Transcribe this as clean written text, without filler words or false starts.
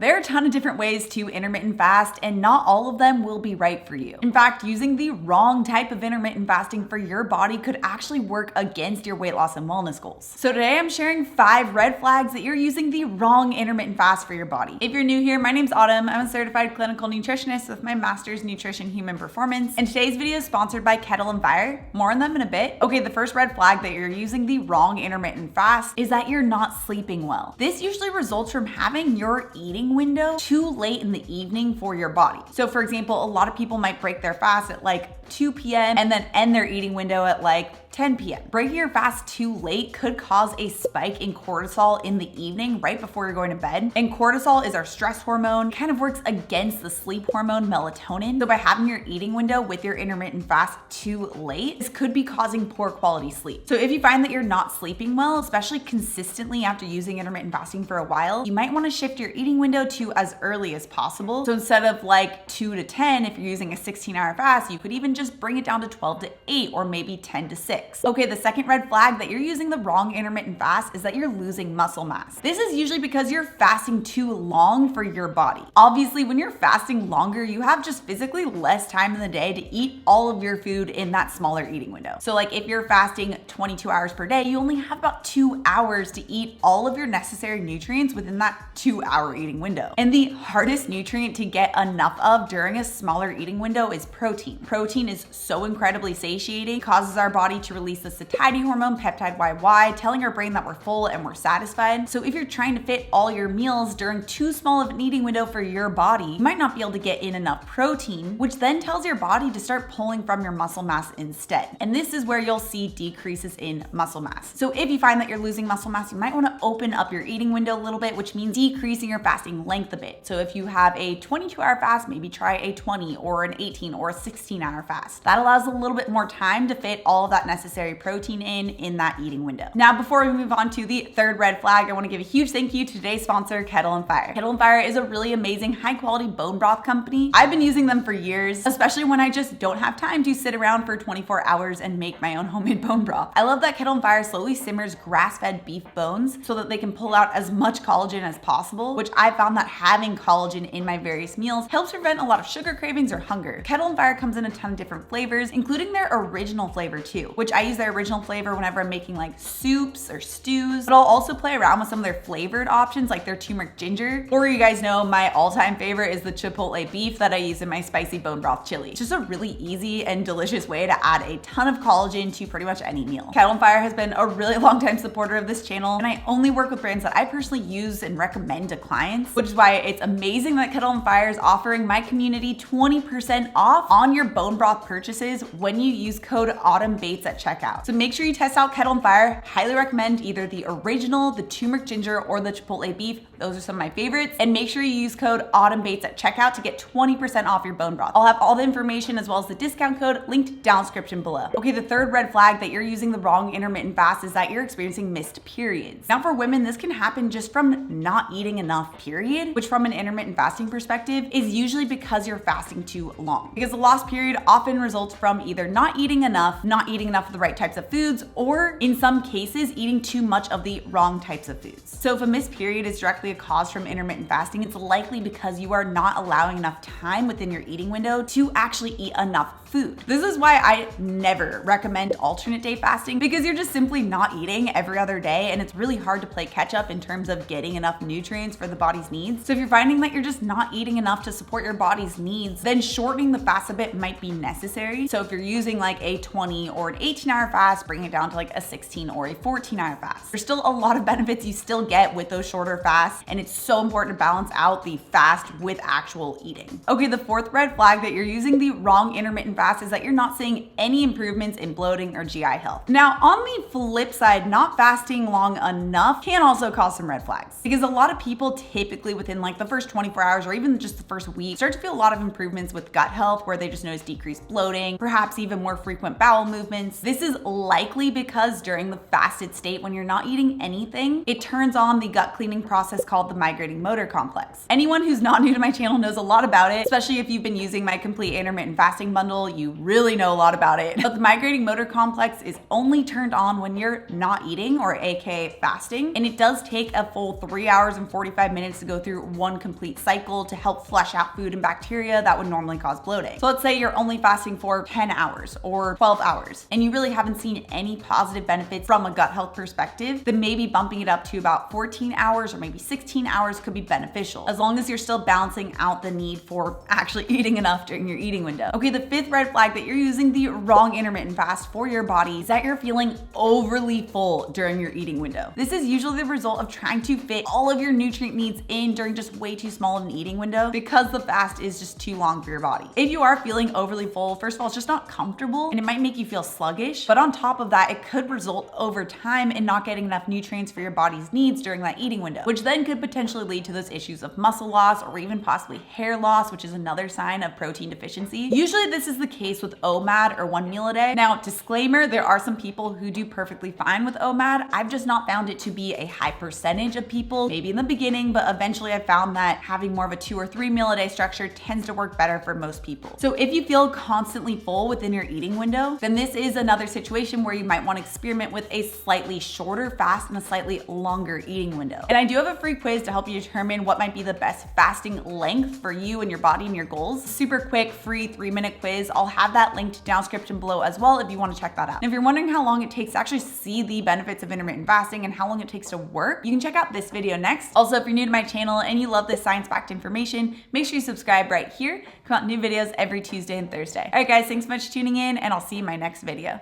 There are a ton of different ways to intermittent fast, and not all of them will be right for you. In fact, using the wrong type of intermittent fasting for your body could actually work against your weight loss and wellness goals. So today I'm sharing 5 red flags that you're using the wrong intermittent fast for your body. If you're new here, my name's Autumn. I'm a certified clinical nutritionist with my master's in nutrition human performance, and today's video is sponsored by Kettle and Fire. More on them in a bit. Okay, the first red flag that you're using the wrong intermittent fast is that you're not sleeping well. This usually results from having your eating window too late in the evening for your body. So for example, a lot of people might break their fast at like 2 p.m. and then end their eating window at like 10 p.m. Breaking your fast too late could cause a spike in cortisol in the evening right before you're going to bed. And cortisol is our stress hormone, kind of works against the sleep hormone melatonin. So by having your eating window with your intermittent fast too late, this could be causing poor quality sleep. So if you find that you're not sleeping well, especially consistently after using intermittent fasting for a while, you might want to shift your eating window to as early as possible. So instead of like 2 to 10, if you're using a 16-hour fast, you could even just bring it down to 12 to 8 or maybe 10 to 6. Okay, the second red flag that you're using the wrong intermittent fast is that you're losing muscle mass. This is usually because you're fasting too long for your body. Obviously, when you're fasting longer, you have just physically less time in the day to eat all of your food in that smaller eating window. So like if you're fasting 22 hours per day, you only have about 2 hours to eat all of your necessary nutrients within that 2-hour eating window. And the hardest nutrient to get enough of during a smaller eating window is protein. Protein is so incredibly satiating, causes our body to release the satiety hormone, peptide YY, telling our brain that we're full and we're satisfied. So if you're trying to fit all your meals during too small of an eating window for your body, you might not be able to get in enough protein, which then tells your body to start pulling from your muscle mass instead. And this is where you'll see decreases in muscle mass. So if you find that you're losing muscle mass, you might want to open up your eating window a little bit, which means decreasing your fasting length a bit. So if you have a 22-hour fast, maybe try a 20 or an 18 or a 16-hour fast. That allows a little bit more time to fit all of that necessary protein in that eating window. Now, before we move on to the third red flag, I want to give a huge thank you to today's sponsor, Kettle and Fire. Kettle and Fire is a really amazing, high quality bone broth company. I've been using them for years, especially when I just don't have time to sit around for 24 hours and make my own homemade bone broth. I love that Kettle and Fire slowly simmers grass-fed beef bones so that they can pull out as much collagen as possible, which I found that having collagen in my various meals helps prevent a lot of sugar cravings or hunger. Kettle and Fire comes in a ton of different flavors, including their original flavor too, which I use their original flavor whenever I'm making like soups or stews, but I'll also play around with some of their flavored options like their turmeric ginger, or you guys know my all-time favorite is the chipotle beef that I use in my spicy bone broth chili. It's just a really easy and delicious way to add a ton of collagen to pretty much any meal. Kettle and Fire has been a really long time supporter of this channel, and I only work with brands that I personally use and recommend to clients, which is why it's amazing that Kettle and Fire is offering my community 20% off on your bone broth purchases when you use code AUTUMNBAITS at checkout. So make sure you test out Kettle and Fire. Highly recommend either the original, the turmeric ginger, or the chipotle beef. Those are some of my favorites. And make sure you use code AUTUMNBAITS at checkout to get 20% off your bone broth. I'll have all the information as well as the discount code linked down in the description below. Okay, the third red flag that you're using the wrong intermittent fast is that you're experiencing missed periods. Now for women, this can happen just from not eating enough, period, which from an intermittent fasting perspective is usually because you're fasting too long. Because the lost period often results from either not eating enough of the right types of foods, or in some cases, eating too much of the wrong types of foods. So if a missed period is directly a cause from intermittent fasting, it's likely because you are not allowing enough time within your eating window to actually eat enough food. This is why I never recommend alternate day fasting, because you're just simply not eating every other day, and it's really hard to play catch up in terms of getting enough nutrients for the body's needs. So if you're finding that you're just not eating enough to support your body's needs, then shortening the fast a bit might be necessary. So if you're using like a 20 or an 18-hour fast, bring it down to like a 16 or a 14-hour fast. There's still a lot of benefits you still get with those shorter fasts, and it's so important to balance out the fast with actual eating. Okay, the fourth red flag that you're using the wrong intermittent fast is that you're not seeing any improvements in bloating or GI health. Now, on the flip side, not fasting long enough can also cause some red flags, because a lot of people typically within like the first 24 hours or even just the first week start to feel a lot of improvements with gut health, where they just notice decreased increased bloating, perhaps even more frequent bowel movements. This is likely because during the fasted state, when you're not eating anything, it turns on the gut cleaning process called the migrating motor complex. Anyone who's not new to my channel knows a lot about it, especially if you've been using my complete intermittent fasting bundle, you really know a lot about it. But the migrating motor complex is only turned on when you're not eating, or aka fasting, and it does take a full 3 hours and 45 minutes to go through one complete cycle to help flush out food and bacteria that would normally cause bloating. So let's say you're only fasting for 10 hours or 12 hours, and you really haven't seen any positive benefits from a gut health perspective, then maybe bumping it up to about 14 hours or maybe 16 hours could be beneficial, as long as you're still balancing out the need for actually eating enough during your eating window. Okay, the fifth red flag that you're using the wrong intermittent fast for your body is that you're feeling overly full during your eating window. This is usually the result of trying to fit all of your nutrient needs in during just way too small of an eating window because the fast is just too long for your body. If you are feeling overly full, first of all, it's just not comfortable and it might make you feel sluggish, but on top of that, it could result over time in not getting enough nutrients for your body's needs during that eating window, which then could potentially lead to those issues of muscle loss or even possibly hair loss, which is another sign of protein deficiency. Usually this is the case with OMAD, or 1 meal a day. Now, disclaimer, there are some people who do perfectly fine with OMAD. I've just not found it to be a high percentage of people, maybe in the beginning, but eventually I found that having more of a 2 or 3 meal a day structure tends to work better for most people. So if you feel constantly full within your eating window, then this is another situation where you might want to experiment with a slightly shorter fast and a slightly longer eating window. And I do have a free quiz to help you determine what might be the best fasting length for you and your body and your goals. Super quick, free 3-minute quiz. I'll have that linked down description below as well if you want to check that out. And if you're wondering how long it takes to actually see the benefits of intermittent fasting and how long it takes to work, you can check out this video next. Also, if you're new to my channel and you love this science-backed information, make sure you subscribe right here. Come out new videos every Tuesday and Thursday. All right, guys, thanks so much for tuning in, and I'll see you in my next video.